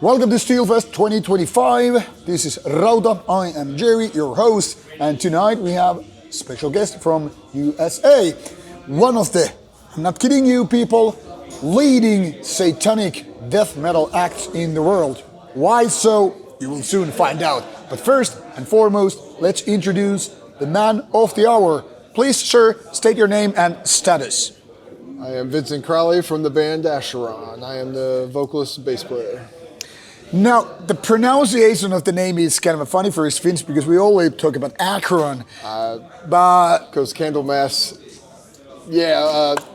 Welcome to Steelfest 2025. This is Rauta. I am Jerry, your host, and tonight we have a special guest from USA. One of the, I'm not kidding you people, leading satanic death metal acts in the world. Why so? You will soon find out. But first and foremost, let's introduce the man of the hour. Please, sir, state your name and status. I am Vincent Crowley from the band Acheron. I am the vocalist and bass player. Now, the pronunciation of the name is kind of a funny for us Finns because we always talk about Acheron. But because Candlemass,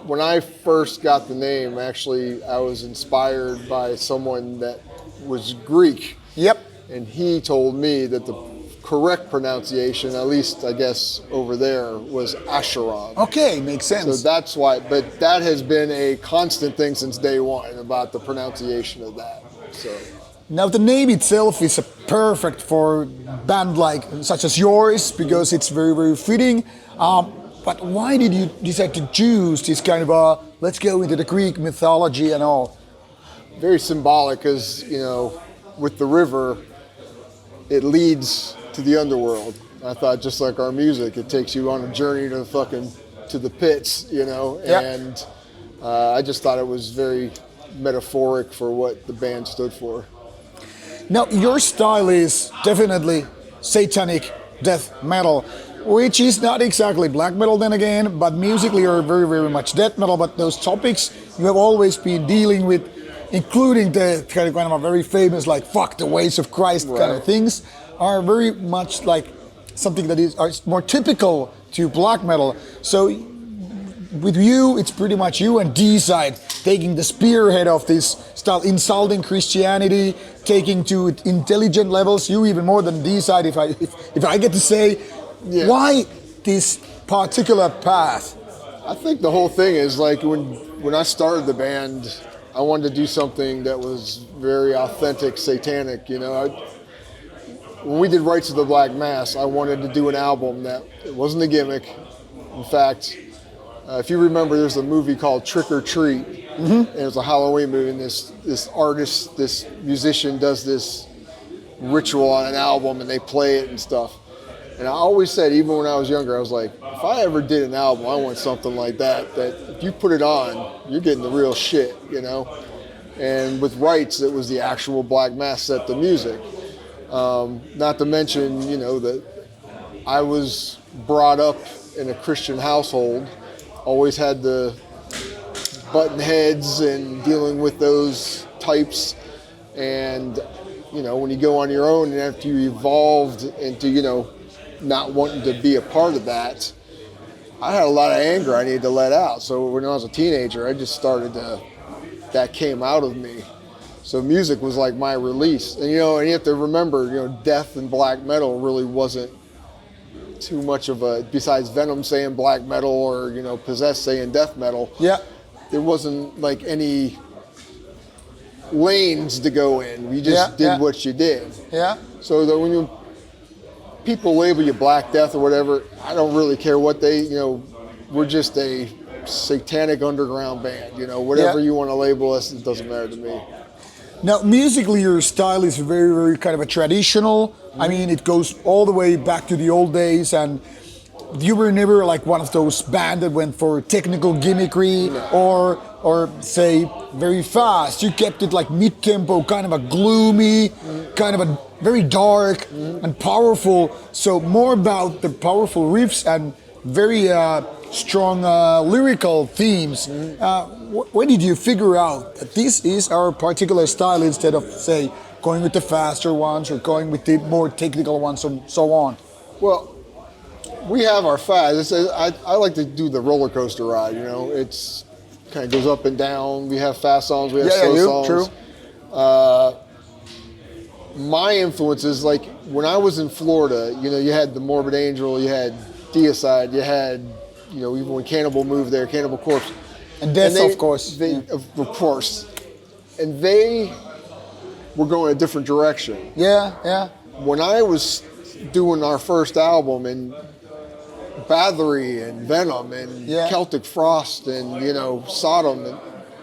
when I first got the name, actually, I was inspired by someone that was Greek. Yep. And he told me that the correct pronunciation, at least I guess over there, was Acheron. Okay, makes sense. So that's why, but that has been a constant thing since day one about the pronunciation of that. So. Now the name itself is perfect for a band like such as yours because it's very, very fitting. But why did you decide to choose this kind of let's go into the Greek mythology and all? Very symbolic because, with the river, it leads to the underworld. I thought just like our music, it takes you on a journey to the pits, Yeah. And I just thought it was very metaphoric for what the band stood for. Now, your style is definitely satanic death metal, which is not exactly black metal then again, but musically you're very, very much death metal. But those topics you have always been dealing with, including the kind of a very famous like "fuck the ways of Christ" kind of things, are very much like something that is more typical to black metal. So with you, it's pretty much you and D-Side taking the spearhead of this style, insulting Christianity, taking to intelligent levels. You even more than D-Side, if I get to say, why this particular path? I think the whole thing is like when I started the band, I wanted to do something that was very authentic, satanic. When we did Rites of the Black Mass, I wanted to do an album that it wasn't a gimmick. In fact, if you remember, there's a movie called Trick or Treat, and it's a Halloween movie, and this artist, this musician does this ritual on an album, and they play it and stuff. And I always said, even when I was younger, I was like, if I ever did an album, I want something like that if you put it on, you're getting the real shit, And with Rites, it was the actual Black Mass set, the music. Not to mention, that I was brought up in a Christian household, always had the button heads and dealing with those types. And, when you go on your own and after you evolved into, not wanting to be a part of that, I had a lot of anger I needed to let out. So when I was a teenager, I just that came out of me. So music was like my release. And, and you have to remember, death and black metal really wasn't too much of besides Venom saying black metal or, Possessed saying death metal. Yeah. There wasn't like any lanes to go in. You just did what you did. Yeah. So that when people label you Black Death or whatever, I don't really care what we're just a satanic underground band, whatever you want to label us, it doesn't matter to me. Now, musically, your style is very, very kind of a traditional. I mean, it goes all the way back to the old days, and you were never like one of those bands that went for technical gimmickry or say very fast. You kept it like mid-tempo, kind of a gloomy, kind of a very dark and powerful. So more about the powerful riffs and very strong lyrical themes. When did you figure out that this is our particular style instead of, say, going with the faster ones or going with the more technical ones and so on? Well, we have our fast. I like to do the roller coaster ride, It's kind of goes up and down. We have fast songs, we have slow songs. True. My influences, like when I was in Florida, you had the Morbid Angel, you had Deicide, you had, even when Cannibal moved there, Cannibal Corpse. And Death, of course. Of course. And they were going a different direction. Yeah. When I was doing our first album and Bathory and Venom and Celtic Frost and, Sodom, and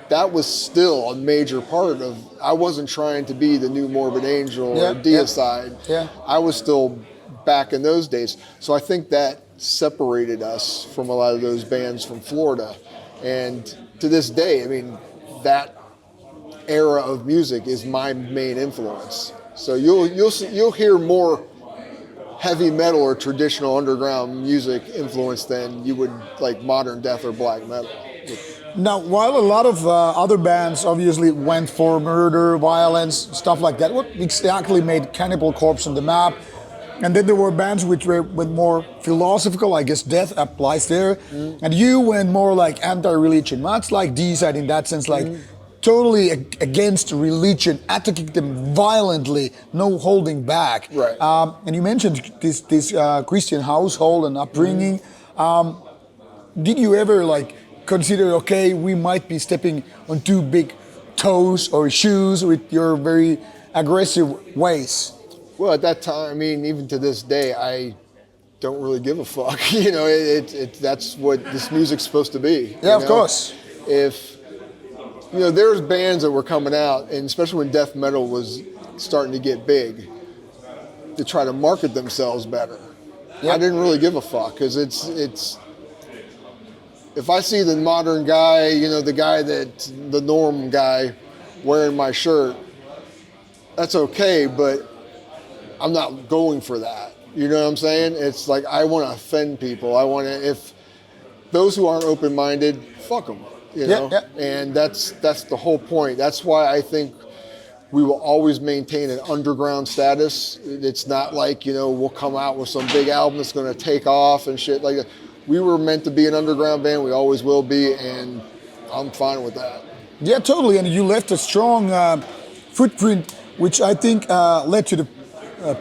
that was still a major part of. I wasn't trying to be the new Morbid Angel or Deicide. Yeah. I was still back in those days. So I think that separated us from a lot of those bands from Florida. And to this day, I mean, that era of music is my main influence. So you'll hear more heavy metal or traditional underground music influence than you would like modern death or black metal. Now, while a lot of other bands obviously went for murder, violence, stuff like that, what exactly made Cannibal Corpse on the map? And then there were bands which were with more philosophical, I guess death applies there. And you went more like anti-religion, much like Deicide in that sense, like totally against religion, attacking them violently, no holding back. Right. And you mentioned this Christian household and upbringing. Did you ever like consider, okay, we might be stepping on too big toes or shoes with your very aggressive ways? Well, at that time, I mean, even to this day, I don't really give a fuck. You know, that's what this music's supposed to be. Yeah, of course. If, you know, there's bands that were coming out, and especially when death metal was starting to get big, to try to market themselves better. Yep. I didn't really give a fuck, because it's if I see the modern guy, you know, the norm guy wearing my shirt, that's okay, but I'm not going for that. You know what I'm saying? It's like, I want to offend people. If those who aren't open-minded, fuck them, you know? And that's the whole point. That's why I think we will always maintain an underground status. It's not like, you know, we'll come out with some big album that's going to take off and shit like that. We were meant to be an underground band. We always will be, and I'm fine with that. Yeah, totally. And you left a strong footprint, which I think led to the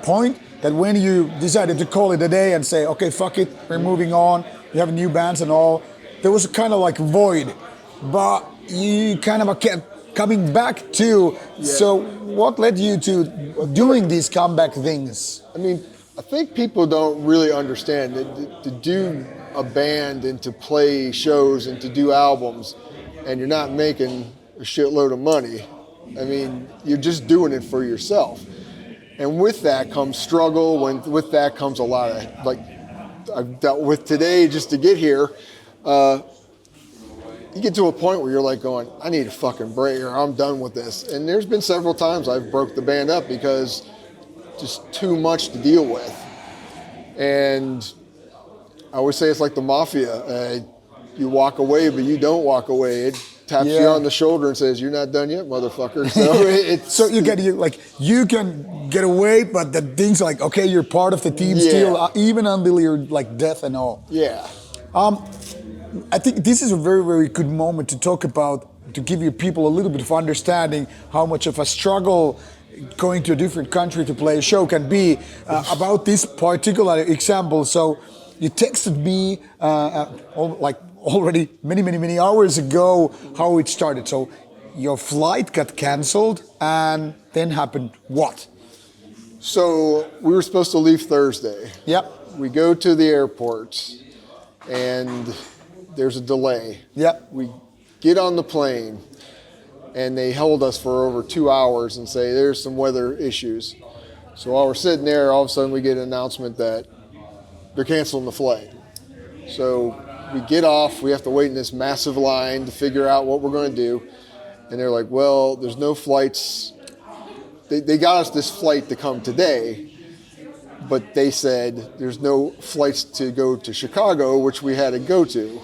point that when you decided to call it a day and say, okay, fuck it, we're moving on, we have new bands and all, there was a kind of like void, but you kind of kept coming back to. So what led you to doing these comeback things? I mean, I think people don't really understand that to do a band and to play shows and to do albums and you're not making a shitload of money. I mean, you're just doing it for yourself. And with that comes struggle, with that comes a lot of, like I've dealt with today just to get here. You get to a point where you're like going, I need a fucking break or I'm done with this. And there's been several times I've broke the band up because just too much to deal with. And I always say it's like the mafia. You walk away, but you don't walk away. It taps you on the shoulder and says, "You're not done yet, motherfucker." So so you can get away, but the things like, okay, you're part of the team still, even until you're like death and all. Yeah. I think this is a very, very good moment to talk about, to give you people a little bit of understanding how much of a struggle going to a different country to play a show can be. About this particular example, so you texted me like already many hours ago how it started. So your flight got canceled and then happened what? So we were supposed to leave Thursday. Yep. We go to the airport and there's a delay. Yep. We get on the plane and they held us for over 2 hours and say there's some weather issues. So while we're sitting there, all of a sudden we get an announcement that they're canceling the flight. So we get off, we have to wait in this massive line to figure out what we're going to do. And they're like, well, there's no flights. They got us this flight to come today, but they said there's no flights to go to Chicago, which we had to go to.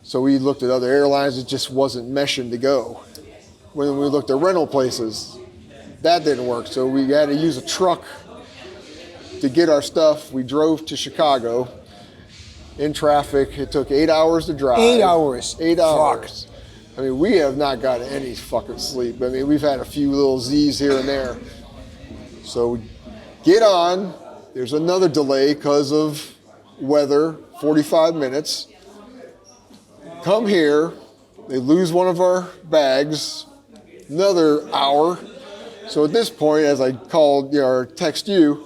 So we looked at other airlines, it just wasn't meshing to go. When we looked at rental places, that didn't work. So we had to use a truck to get our stuff. We drove to Chicago in traffic. It took 8 hours to drive. 8 hours. 8 hours. Fuck. I mean, we have not gotten any fucking sleep. I mean, we've had a few little Z's here and there. So we get on. There's another delay because of weather, 45 minutes. Come here. They lose one of our bags. Another hour. So at this point, as I called or text you,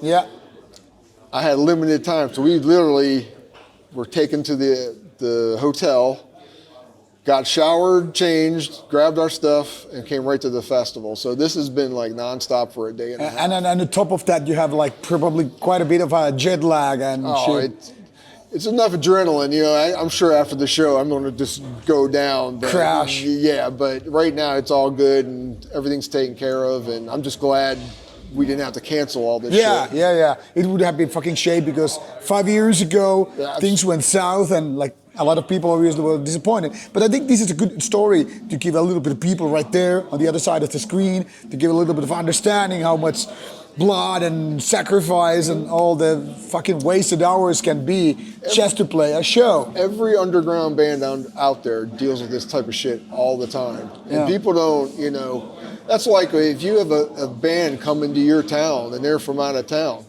I had limited time. So we literally were taken to the hotel. got showered, changed, grabbed our stuff, and came right to the festival. So this has been like nonstop for a day and a half. And on the top of that, you have like probably quite a bit of a jet lag and shit. It's enough adrenaline, you know. I'm sure after the show I'm going to just go down, Crash. Yeah, but right now it's all good and everything's taken care of, and I'm just glad we didn't have to cancel all this shit. Yeah. It would have been fucking shame because 5 years ago things went south and like a lot of people obviously were disappointed. But I think this is a good story to give a little bit of people right there on the other side of the screen, to give a little bit of understanding how much blood and sacrifice and all the fucking wasted hours can be just to play a show. Every underground band out there deals with this type of shit all the time. And people don't, you know, that's like if you have a band coming to your town and they're from out of town,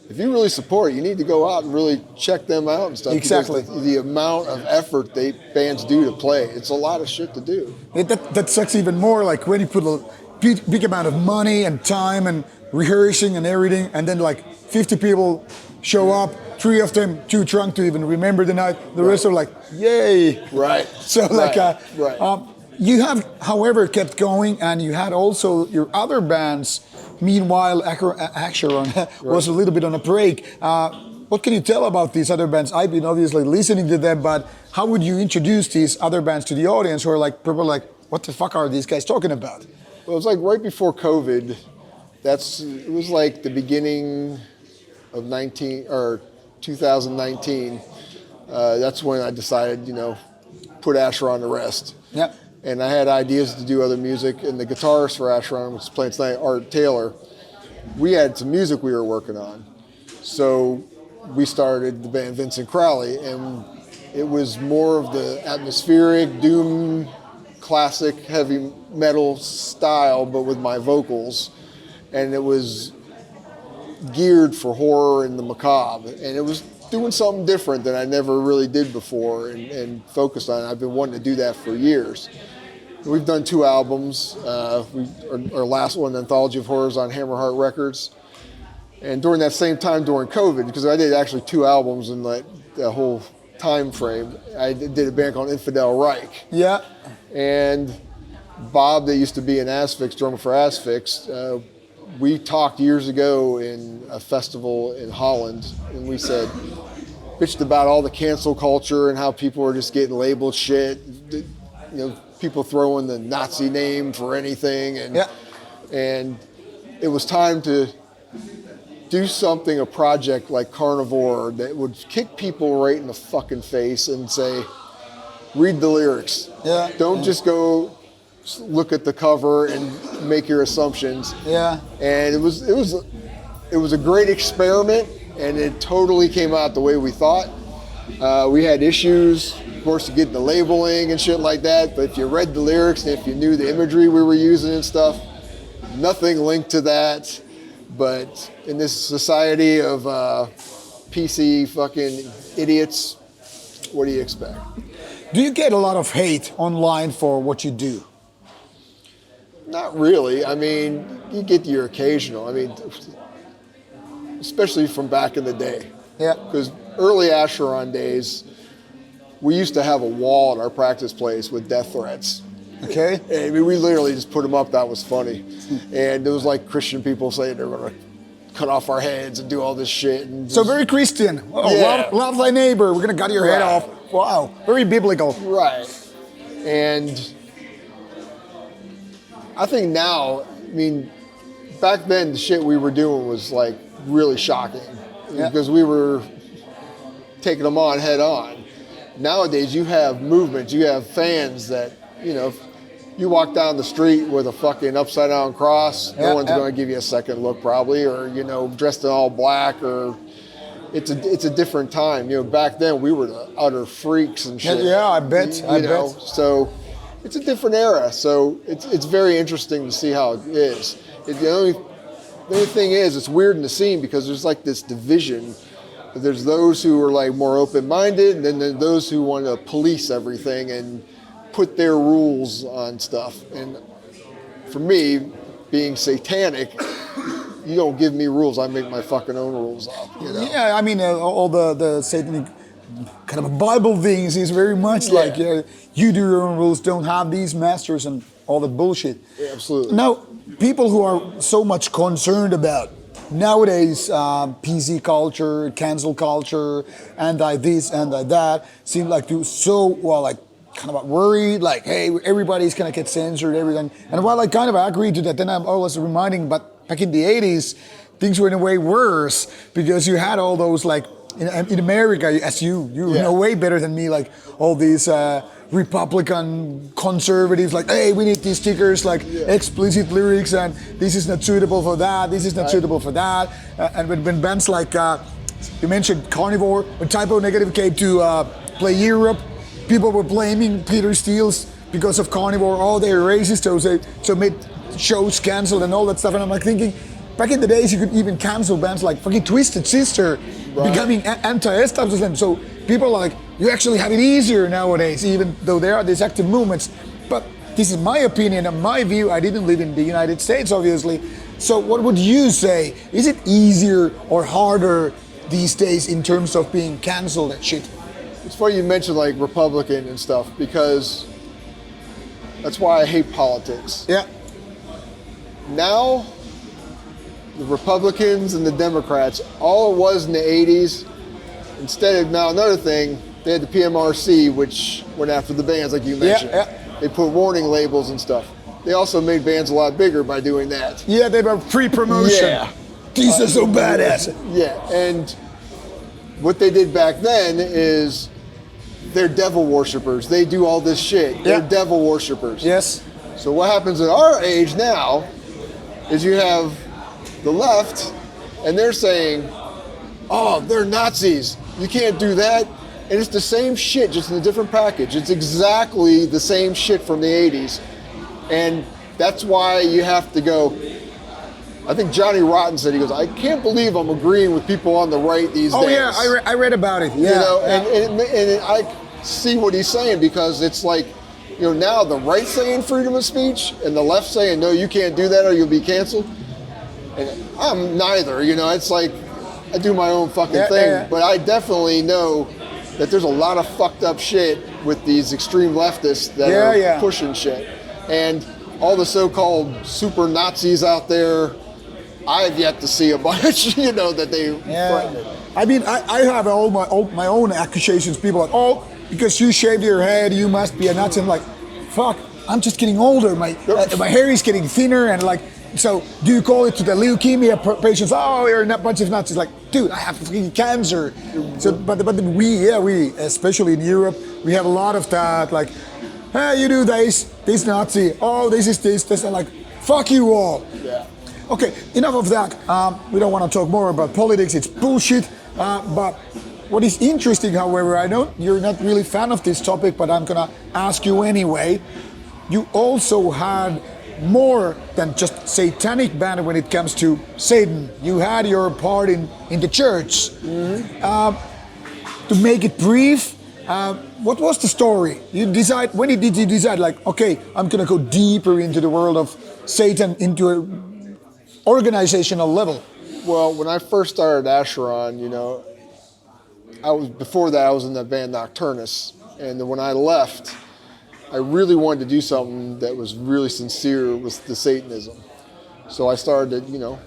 if you really support it, you need to go out and really check them out and stuff. Exactly. The amount of effort bands do to play, it's a lot of shit to do. That sucks even more, like when you put a big amount of money and time and rehearsing and everything, and then like 50 people show up, 3 of them too drunk to even remember the night, the rest are like, yay. Right. So like, you have, however, kept going, and you had also your other bands. Meanwhile, Acheron was a little bit on a break. What can you tell about these other bands? I've been obviously listening to them, but how would you introduce these other bands to the audience who are like, people like, what the fuck are these guys talking about? Well, it was like right before COVID. It was like the beginning of 2019. That's when I decided, you know, put Acheron to rest. Yeah. And I had ideas to do other music. And the guitarist for Acheron, which is playing tonight, Art Taylor, we had some music we were working on. So we started the band Vincent Crowley, and it was more of the atmospheric, doom, classic, heavy metal style, but with my vocals. And it was geared for horror and the macabre. And it was doing something different that I never really did before and focused on. I've been wanting to do that for years. We've done 2 albums. Our last one, Anthology of Horrors, on Hammerheart Records. And during that same time, during COVID, because I did actually 2 albums in that whole time frame, I did a band called Infidel Reich. Yeah. And Bob, that used to be in Asphyx, drummer for Asphyx, we talked years ago in a festival in Holland, and we bitched about all the cancel culture and how people were just getting labeled shit. You know, people throwing the Nazi name for anything, and it was time to do something, a project like Carnivore that would kick people right in the fucking face and say, read the lyrics. Yeah. Don't just go look at the cover and make your assumptions. Yeah. And it was a great experiment, and it totally came out the way we thought. We had issues, of course, to get the labeling and shit like that, but if you read the lyrics and if you knew the imagery we were using and stuff, nothing linked to that. But in this society of PC fucking idiots, what do you expect? Do you get a lot of hate online for what you do? Not really. I mean, you get your occasional. I mean, especially from back in the day. Yeah. Because early Acheron days, we used to have a wall at our practice place with death threats. Okay. I mean, we literally just put them up. That was funny. And there was like Christian people saying they were going to cut off our heads and do all this shit. And So very Christian. Oh, love thy neighbor. We're going to cut your head off. Wow. Very biblical. Right. And I think now, I mean, back then the shit we were doing was like really shocking because we were taking them on head on. Nowadays you have movements, you have fans that, you know, if you walk down the street with a fucking upside down cross, no one's going to give you a second look probably, or, you know, dressed in all black, or it's a different time. You know, back then we were the utter freaks and shit. Yeah, I bet. So it's a different era. So it's very interesting to see how it is. The only thing is, it's weird in the scene because there's like this division. There's those who are like more open-minded, and then there's those who want to police everything and put their rules on stuff. And for me, being satanic, you don't give me rules. I make my fucking own rules up. You know? Yeah, I mean, all the satanic kind of Bible things is very much like you you do your own rules, don't have these masters and all that bullshit. Yeah, absolutely. Now, people who are so much concerned about nowadays PC culture, cancel culture, anti this, anti that, seem like to kind of worried, like, hey, everybody's gonna get censored, everything. And while I kind of agree to that, then I'm always reminding, but back in the 80s, things were in a way worse because you had all those, like, in America, as you know way better than me, like all these Republican conservatives, like, hey, we need these stickers, like explicit lyrics, and this is not suitable for that, this is not suitable for that. And when bands like, you mentioned Carnivore, when Typo Negative came to play Europe, people were blaming Peter Steele's because of Carnivore, oh, they're racist, so made shows canceled and all that stuff. And I'm like thinking, back in the days, you could even cancel bands like fucking Twisted Sister, becoming anti-establishment. So people are like, you actually have it easier nowadays, even though there are these active movements. But this is my opinion and my view. I didn't live in the United States, obviously. So what would you say? Is it easier or harder these days in terms of being canceled and shit? It's funny you mentioned like Republican and stuff, because that's why I hate politics. Yeah. Now, the Republicans and the Democrats, all it was in the 80s, instead of, now another thing, they had the PMRC, which went after the bands like you mentioned. They put warning labels and stuff. They also made bands a lot bigger by doing that. Yeah, they were pre-promotion. Yeah. These are so badass. Yeah, and what they did back then is they're devil worshippers. They do all this shit. They're devil worshippers. Yes. So what happens at our age now is you have the left, and they're saying, oh, they're Nazis. You can't do that. And it's the same shit, just in a different package. It's exactly the same shit from the 80s. And that's why you have to go. I think Johnny Rotten said, he goes, I can't believe I'm agreeing with people on the right these days. Oh yeah, I read about it. Yeah. You know, and I see what he's saying, because it's like, you know, now the right saying freedom of speech and the left saying, no, you can't do that or you'll be canceled. And I'm neither, you know, it's like I do my own fucking thing, but I definitely know that there's a lot of fucked up shit with these extreme leftists that are pushing shit. And all the so-called super Nazis out there, I've yet to see a bunch, you know, that they threatened. I mean, I have all my own accusations. People are like, oh, because you shaved your head, you must be a Nazi. I'm like, fuck, I'm just getting older. My hair is getting thinner, and like, so do you call it to the leukemia patients? Oh, you're a bunch of Nazis. Like, dude, I have fucking cancer. So, but we, especially in Europe, we have a lot of that. Like, hey, you do this Nazi. Oh, this is this. I'm like, fuck you all. Yeah. Okay, enough of that. We don't want to talk more about politics. It's bullshit. But what is interesting, however, I know you're not really a fan of this topic, but I'm gonna ask you anyway. You also had more than just satanic band when it comes to Satan. You had your part in the church. Mm-hmm. To make it brief, what was the story? When did you decide, like, okay, I'm gonna go deeper into the world of Satan, into an organizational level? Well, when I first started Acheron, you know, before that I was in the band Nocturnus, and then when I left, I really wanted to do something that was really sincere with the Satanism. So I started to, you know,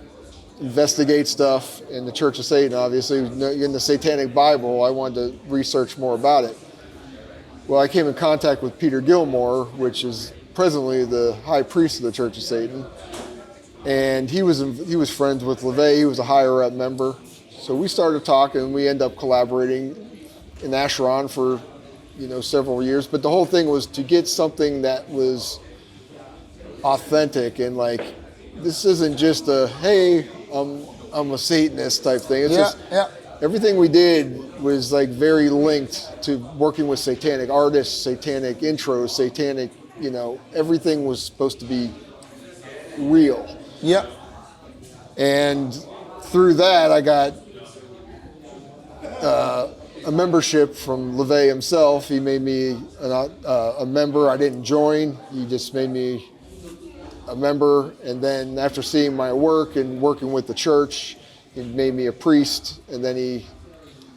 investigate stuff in the Church of Satan. Obviously, in the Satanic Bible, I wanted to research more about it. Well, I came in contact with Peter Gilmore, which is presently the high priest of the Church of Satan, and he was friends with LaVey. He was a higher up member. So we started talking, and we ended up collaborating in Acheron for, you know, several years. But the whole thing was to get something that was authentic, and like, this isn't just a, hey, I'm a Satanist type thing. It's everything we did was like very linked to working with satanic artists, satanic intros, satanic, you know, everything was supposed to be real. Yeah. And through that, I got a membership from LaVey himself. He made me a member. I didn't join. He just made me a member. And then after seeing my work and working with the church, he made me a priest. And then he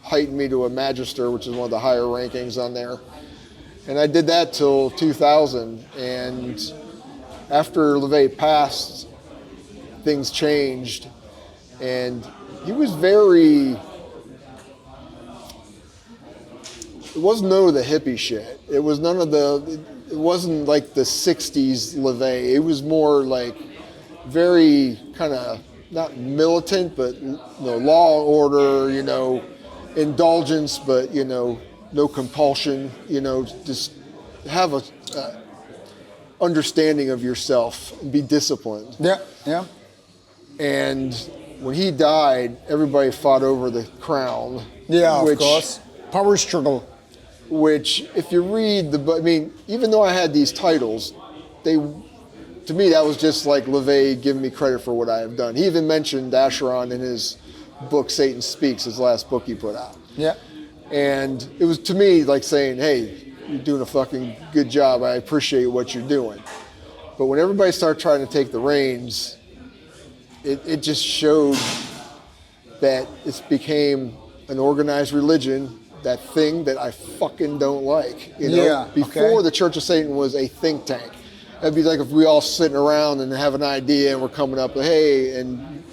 heightened me to a magister, which is one of the higher rankings on there. And I did that till 2000. And after LeVay passed, things changed. And he was very, it wasn't none of the hippie shit. It was none of the, it wasn't like the 60s LeVay. It was more like very kind of, not militant, but law and order, indulgence, but no compulsion. Just have a understanding of yourself and be disciplined. Yeah, yeah. And when he died, everybody fought over the crown. Yeah, of course. Power struggle. Which, if you read even though I had these titles, to me, that was just like LeVay giving me credit for what I have done. He even mentioned Acheron in his book, Satan Speaks, his last book he put out. Yeah. And it was, to me, like saying, hey, you're doing a fucking good job. I appreciate what you're doing. But when everybody started trying to take the reins, it just showed that it became an organized religion, that thing that I fucking don't like. Before the Church of Satan was a think tank. It'd be like if we all sitting around and have an idea and we're coming up with, hey, and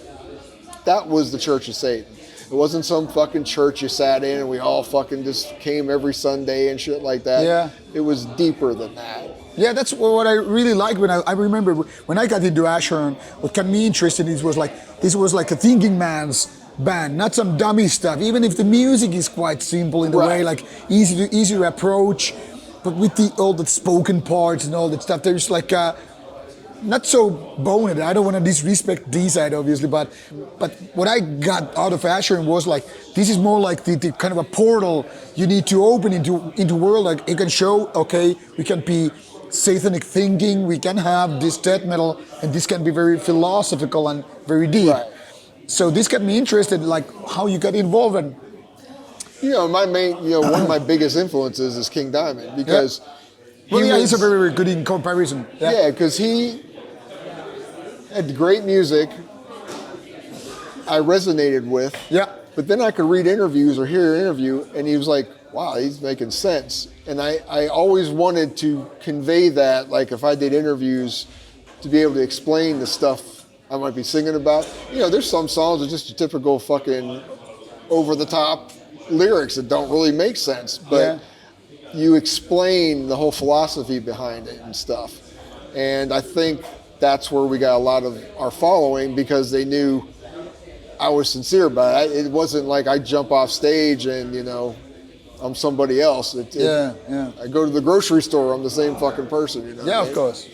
that was the Church of Satan. It wasn't some fucking church you sat in and we all fucking just came every Sunday and shit like that. Yeah. It was deeper than that. Yeah, that's what I really liked when I remember when I got into Acheron, what got me interested in this was like a thinking man's band, not some dummy stuff, even if the music is quite simple in the way, like easy to approach. But with all the spoken parts and all that stuff, there's like not so boned. I don't want to disrespect D-side, obviously, but what I got out of Acheron was like, this is more like the kind of a portal you need to open into world. Like you can show, okay, we can be Satanic thinking, we can have this death metal, and this can be very philosophical and very deep. Right. So this got me interested, like how you got involved in. My main, one of my biggest influences is King Diamond because he's a very, very good in comparison. Yeah, because he had great music I resonated with. Yeah. But then I could read interviews or hear an interview and he was like, wow, he's making sense. And I always wanted to convey that, like if I did interviews, to be able to explain the stuff I might be singing about. There's some songs that are just your typical fucking over-the-top lyrics that don't really make sense, but you explain the whole philosophy behind it and stuff. And I think that's where we got a lot of our following because they knew I was sincere about it. It wasn't like I jump off stage and, I'm somebody else. I go to the grocery store, I'm the same fucking person, Of course.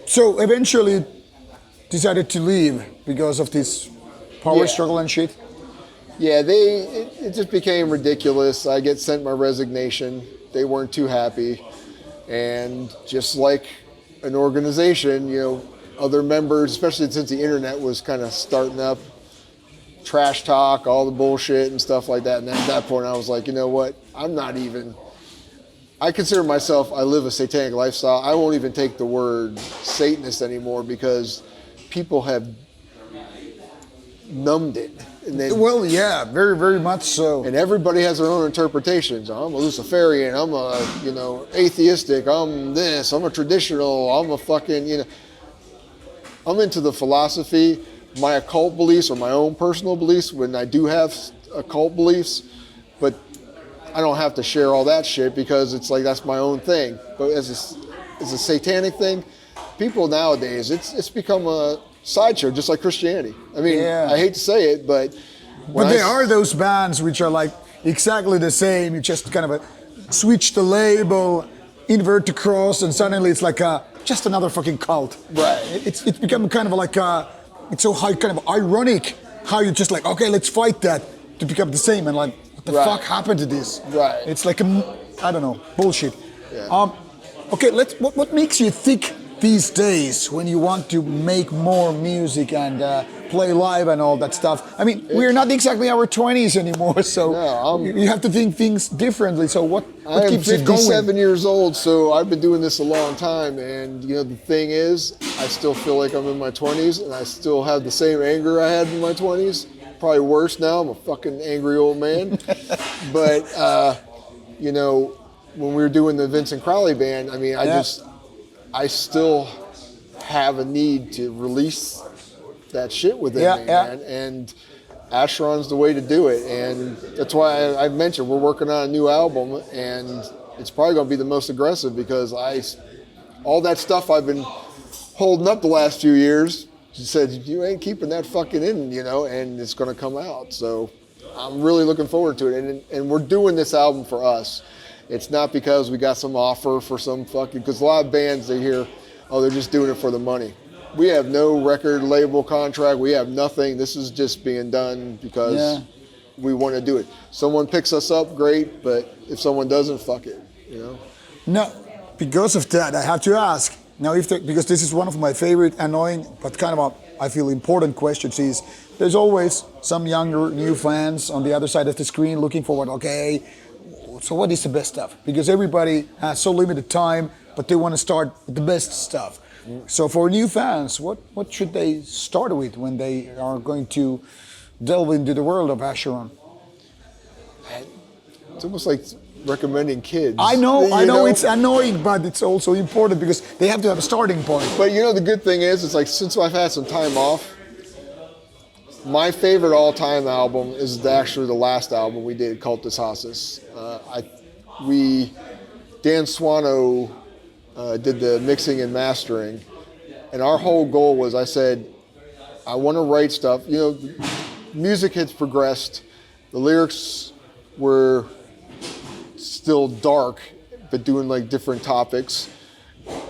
So eventually decided to leave because of this power struggle and shit? Yeah, it just became ridiculous. I get sent my resignation. They weren't too happy. And just like an organization, other members, especially since the internet was kind of starting up, trash talk, all the bullshit and stuff like that. And at that point I was like, you know what? I consider myself, I live a satanic lifestyle. I won't even take the word Satanist anymore because people have numbed it. Very, very much so. And everybody has their own interpretations. I'm a Luciferian, I'm a, atheistic, I'm this, I'm a traditional, I'm a fucking, I'm into the philosophy, my occult beliefs or my own personal beliefs when I do have occult beliefs, but I don't have to share all that shit because it's like, that's my own thing. But as a satanic thing, people nowadays, it's become a sideshow, just like Christianity. I mean, I hate to say it, but there are those bands which are like exactly the same. You just kind of switch the label, invert the cross, and suddenly it's like just another fucking cult. Right. It's become kind of like it's so kind of ironic how you just like, okay, let's fight that to become the same, and like, what the fuck happened to this? Right. It's like I don't know, bullshit. Yeah. Okay, what makes you think these days when you want to make more music and play live and all that stuff? I mean, we're not exactly our 20s anymore, so you have to think things differently. So what keeps you going? I'm 57 years old, so I've been doing this a long time. And the thing is, I still feel like I'm in my 20s, and I still have the same anger I had in my 20s. Probably worse now. I'm a fucking angry old man. But when we were doing the Vincent Crowley band, I mean, I still have a need to release that shit within me, man. And Acheron's the way to do it. And that's why I mentioned we're working on a new album, and it's probably going to be the most aggressive because all that stuff I've been holding up the last few years, she said, you ain't keeping that fucking in, you know, and it's going to come out. So I'm really looking forward to it. And we're doing this album for us. It's not because we got some offer for some fucking, because a lot of bands, they hear, oh, they're just doing it for the money. We have no record label contract. We have nothing. This is just being done because we want to do it. Someone picks us up, great, but if someone doesn't, fuck it, you know? No, because of that, I have to ask, now because this is one of my favorite annoying, but kind of I feel important questions is, there's always some younger, new fans on the other side of the screen looking forward, okay, so what is the best stuff? Because everybody has so limited time, but they want to start with the best stuff. So for new fans, what should they start with when they are going to delve into the world of Acheron? It's almost like recommending kids. I know it's annoying, but it's also important because they have to have a starting point. But you know, the good thing is, it's like since I've had some time off, my favorite all-time album is actually the last album we did, Cultus Hasis. Dan Swano did the mixing and mastering, and our whole goal was, I said, I want to write stuff. You know, music has progressed. The lyrics were still dark, but doing like different topics,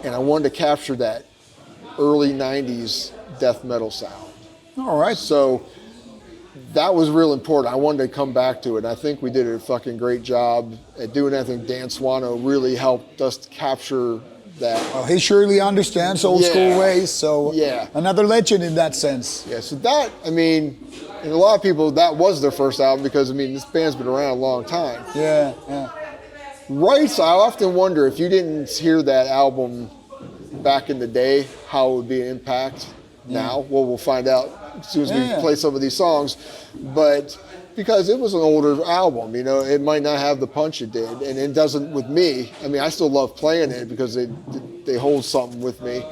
and I wanted to capture that early 90s death metal sound. All right. So that was real important. I wanted to come back to it. I think we did a fucking great job at doing that. I think Dan Swano really helped us to capture that. Well, he surely understands old school ways, so another legend in that sense. Yeah, so that, I mean, and a lot of people, that was their first album because, I mean, this band's been around a long time. Yeah. Rights, I often wonder if you didn't hear that album back in the day, how it would be an impact now. Well, we'll find out as soon as we play some of these songs. But because it was an older album, you know, it might not have the punch it did. And it doesn't with me. I mean, I still love playing it because they hold something with me.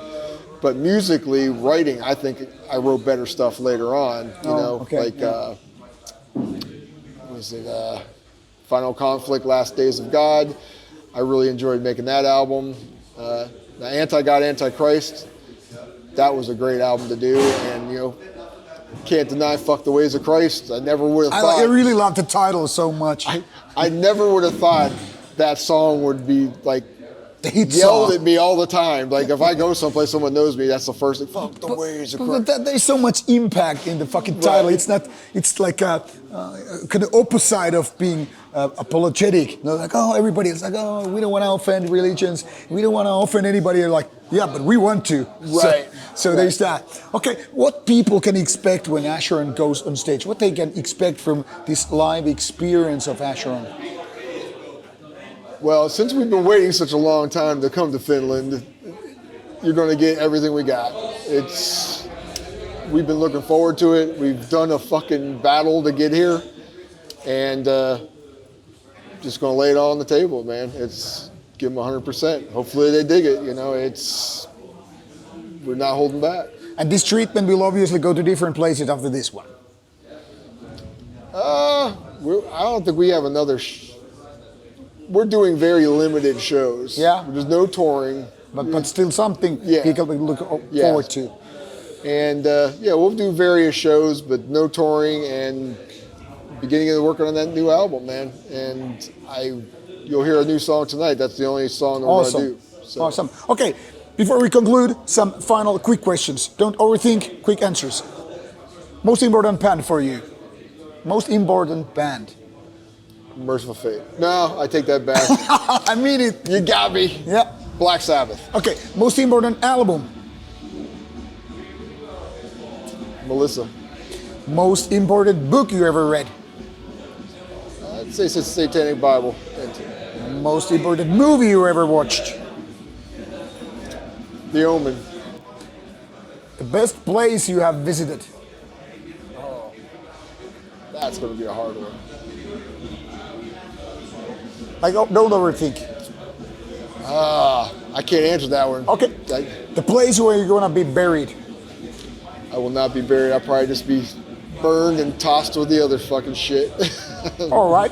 But musically, writing, I think I wrote better stuff later on. You know, what was it? Final Conflict, Last Days of God. I really enjoyed making that album. The Anti-God, Antichrist. That was a great album to do, and you know, can't deny "Fuck the Ways of Christ." I never would have thought. I really love the title so much. I never would have thought that song would be like the yelled at me all the time. Like if I go someplace, someone knows me, that's the first thing. Fuck the ways of Christ. But there's so much impact in the fucking title. It's not. It's like a kind of opposite of being apologetic. You know, like, oh, everybody is like, oh, we don't want to offend religions. We don't want to offend anybody. You're like, yeah, but we want to. Right. So there's that. Okay, what people can expect when Acheron goes on stage? What they can expect from this live experience of Acheron? Well, since we've been waiting such a long time to come to Finland, you're going to get everything we got. We've been looking forward to it. We've done a fucking battle to get here, and just going to lay it all on the table, man. Give them 100%. Hopefully they dig it. You know, we're not holding back. And this treatment will obviously go to different places after this one. I don't think we have another. We're doing very limited shows. Yeah. There's no touring. But still something people will look forward to. And we'll do various shows, but no touring, and beginning of working on that new album, man. And you'll hear a new song tonight. That's the only song I'm going to do. So. Awesome. Okay, before we conclude, some final quick questions. Don't overthink, quick answers. Most important band for you? Most important band? Merciful Fate. No, I take that back. I mean it. You got me. Yeah. Black Sabbath. Okay, most important album? Melissa. Most important book you ever read? I'd say it's the Satanic Bible. Most important movie you ever watched? The Omen. The best place you have visited? Oh, that's going to be a hard one. Like, don't overthink. I can't answer that one. Okay. The place where you're gonna be buried. I will not be buried. I'll probably just be burned and tossed with the other fucking shit. All right.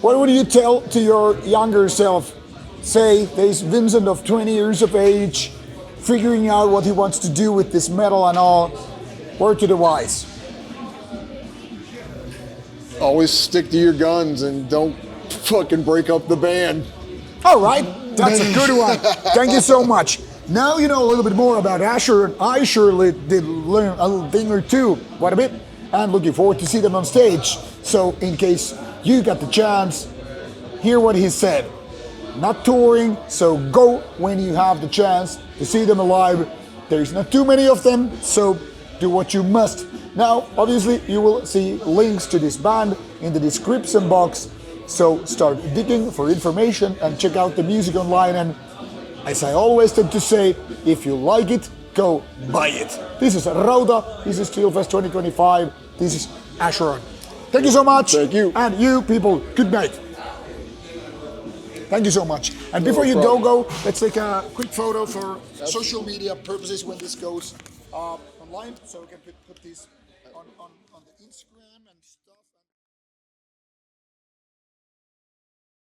What would you tell to your younger self? Say there's Vincent of 20 years of age, figuring out what he wants to do with this metal and all. Word to the wise. Always stick to your guns and don't fucking break up the band. All right, that's a good one. Thank you so much. Now you know a little bit more about Acheron. I surely did learn a thing or two, quite a bit, and looking forward to see them on stage. So in case you got the chance, hear what he said. Not touring, so go when you have the chance to see them alive. There's not too many of them, so do what you must. Now, obviously, you will see links to this band in the description box, so start digging for information and check out the music online. And as I always tend to say, if you like it, go buy it. This is Rauta, this is Steelfest 2025, this is Acheron. Thank you so much. Thank you. And you people, good night. Thank you so much. And before you go, let's take a quick photo for social media purposes when this goes online, so we can put this on the Instagram and stuff.